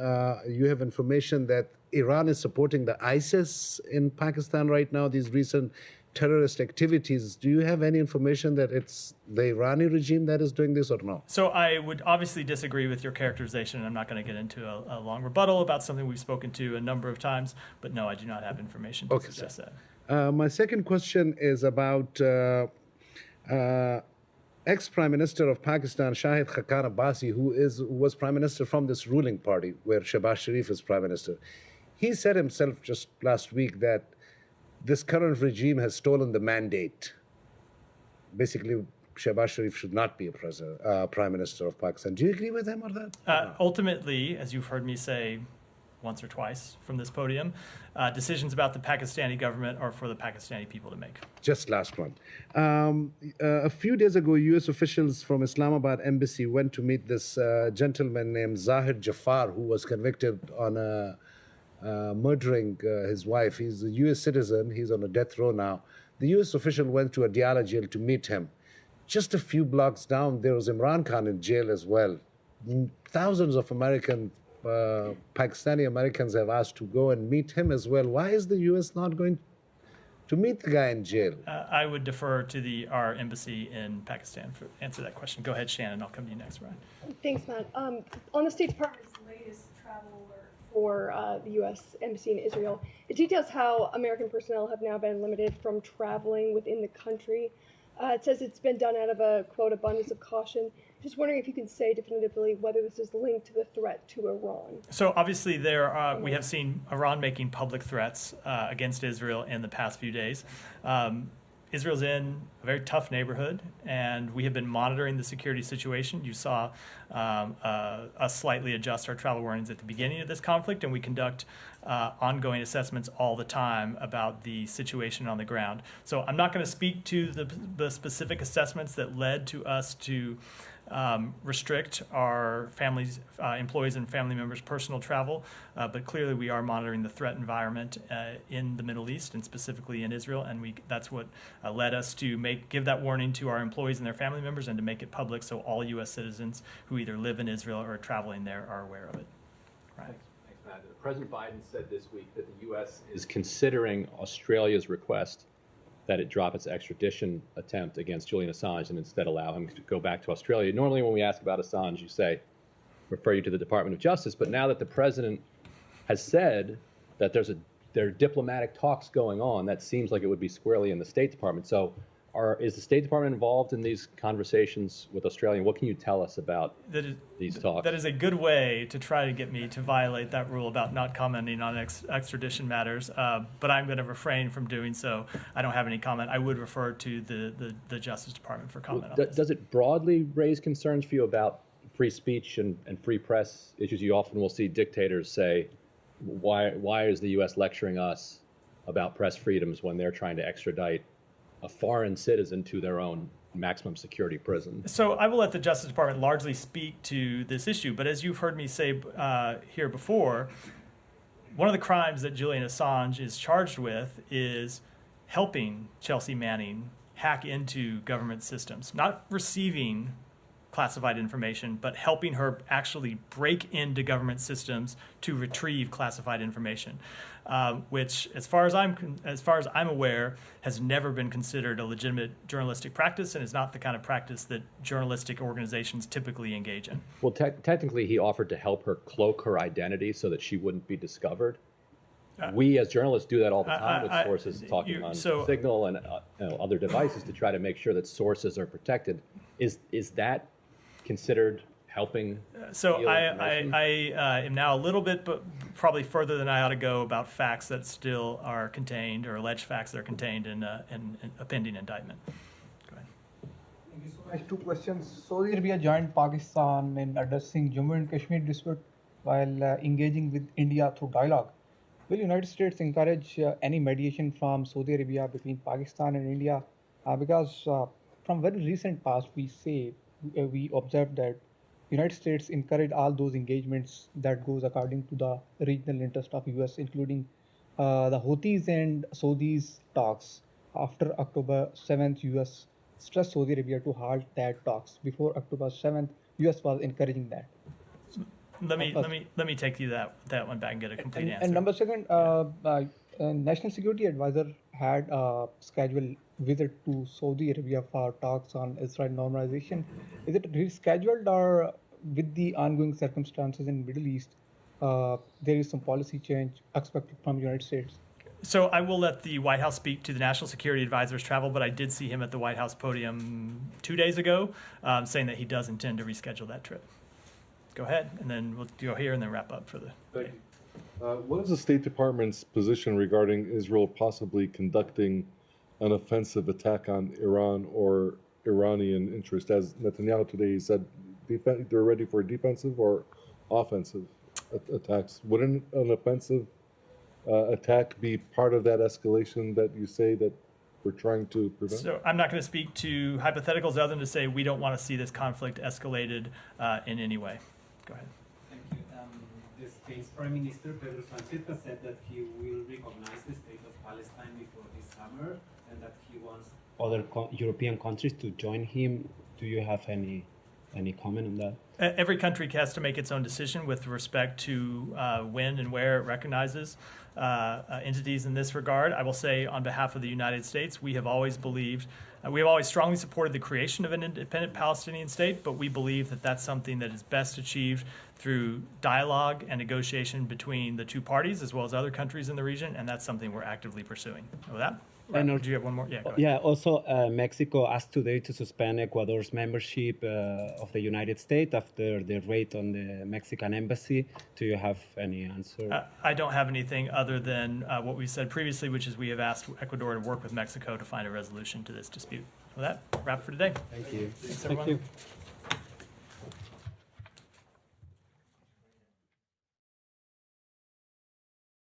you have information that Iran is supporting the ISIS in Pakistan right now, these recent terrorist activities? Do you have any information that it's the Irani regime that is doing this or no? So I would obviously disagree with your characterization. I'm not going to get into a long rebuttal about something we've spoken to a number of times, but no, I do not have information to suggest that. My second question is about ex-Prime Minister of Pakistan, Shahid Khaqan Abbasi, who was Prime Minister from this ruling party, where Shehbaz Sharif is Prime Minister. He said himself just last week that this current regime has stolen the mandate. Basically, Shehbaz Sharif should not be a Prime Minister of Pakistan. Do you agree with him or that? Ultimately, as you've heard me say once or twice from this podium, decisions about the Pakistani government are for the Pakistani people to make. Just last one. A few days ago, U.S. officials from Islamabad embassy went to meet this gentleman named Zahir Jafar, who was convicted on murdering his wife. He's a U.S. citizen. He's on a death row now. The U.S. official went to a Diyala jail to meet him. Just a few blocks down, there was Imran Khan in jail as well. Thousands of Pakistani Americans have asked to go and meet him as well. Why is the U.S. not going to meet the guy in jail? I would defer to our embassy in Pakistan to answer that question. Go ahead, Shannon. I'll come to you next, Ryan. Thanks, Matt. On the State Department's latest travel alert for the U.S. Embassy in Israel, it details how American personnel have now been limited from traveling within the country. It says it's been done out of a, quote, abundance of caution. Just wondering if you can say definitively whether this is linked to the threat to Iran. So obviously we have seen Iran making public threats against Israel in the past few days. Israel's in a very tough neighborhood, and we have been monitoring the security situation. You saw us slightly adjust our travel warnings at the beginning of this conflict, and we conduct ongoing assessments all the time about the situation on the ground. So I'm not going to speak to the specific assessments that led to us to restrict our employees and family members' personal travel, but clearly we are monitoring the threat environment in the Middle East and specifically in Israel, and that's what led us to give that warning to our employees and their family members and to make it public so all U.S. citizens who either live in Israel or are traveling there are aware of it. Right. Thanks, Matt. President Biden said this week that the U.S. is considering Australia's request that it drop its extradition attempt against Julian Assange and instead allow him to go back to Australia. Normally when we ask about Assange, refer you to the Department of Justice, but now that the president has said that there are diplomatic talks going on, that seems like it would be squarely in the State Department. So is the State Department involved in these conversations with Australia? What can you tell us about these talks? That is a good way to try to get me to violate that rule about not commenting on extradition matters, but I'm going to refrain from doing so. I don't have any comment. I would refer to the Justice Department for comment on this. Does it broadly raise concerns for you about free speech and free press issues? You often will see dictators say, why is the U.S. lecturing us about press freedoms when they're trying to extradite a foreign citizen to their own maximum security prison? So I will let the Justice Department largely speak to this issue, but as you've heard me say here before, one of the crimes that Julian Assange is charged with is helping Chelsea Manning hack into government systems, not receiving classified information, but helping her actually break into government systems to retrieve classified information, which, as far as I'm aware, has never been considered a legitimate journalistic practice and is not the kind of practice that journalistic organizations typically engage in. Well, technically, he offered to help her cloak her identity so that she wouldn't be discovered. We as journalists do that all the time with sources talking on Signal and other devices to try to make sure that sources are protected. Is that considered helping? So I am now a little bit, but probably further than I ought to go about facts that still are contained, or alleged facts that are contained in a pending indictment. Go ahead. Thank you so much. 2 questions. Saudi Arabia joined Pakistan in addressing Jammu and Kashmir dispute while engaging with India through dialogue. Will United States encourage any mediation from Saudi Arabia between Pakistan and India? Because from very recent past, we observed that United States encouraged all those engagements that goes according to the regional interest of US, including the Houthis and Saudis talks. After October 7th, US stressed Saudi Arabia to halt that talks. Before October 7th, US was encouraging that. Let me take you that one back and get a complete answer. And number 2, National Security Advisor had a scheduled visit to Saudi Arabia for talks on Israel normalization. Is it rescheduled, or with the ongoing circumstances in the Middle East, there is some policy change expected from the United States? So I will let the White House speak to the National Security Advisor's travel, but I did see him at the White House podium 2 days ago saying that he does intend to reschedule that trip. Go ahead, and then we'll go here and then wrap up for the day. What is the State Department's position regarding Israel possibly conducting an offensive attack on Iran or Iranian interest? As Netanyahu today said, they're ready for defensive or offensive attacks. Wouldn't an offensive attack be part of that escalation that you say that we're trying to prevent? So I'm not going to speak to hypotheticals other than to say we don't want to see this conflict escalated in any way. Go ahead. Thank you. The Spain's Prime Minister, Pedro Sánchez, has said that he will recognize the state of Palestine before this summer and that he wants other European countries to join him. Do you have any Any comment on that? Every country has to make its own decision with respect to when and where it recognizes entities in this regard. I will say on behalf of the United States, we have always believed, we have always strongly supported the creation of an independent Palestinian state, but we believe that that's something that is best achieved through dialogue and negotiation between the two parties as well as other countries in the region, and that's something we're actively pursuing. With that, And do you have one more? Yeah, go ahead. Yeah, also Mexico asked today to suspend Ecuador's membership of the United States after the raid on the Mexican embassy. Do you have any answer? I don't have anything other than what we said previously, which is we have asked Ecuador to work with Mexico to find a resolution to this dispute. With that, wrap for today. Thank you. Thanks, Thank everyone. you.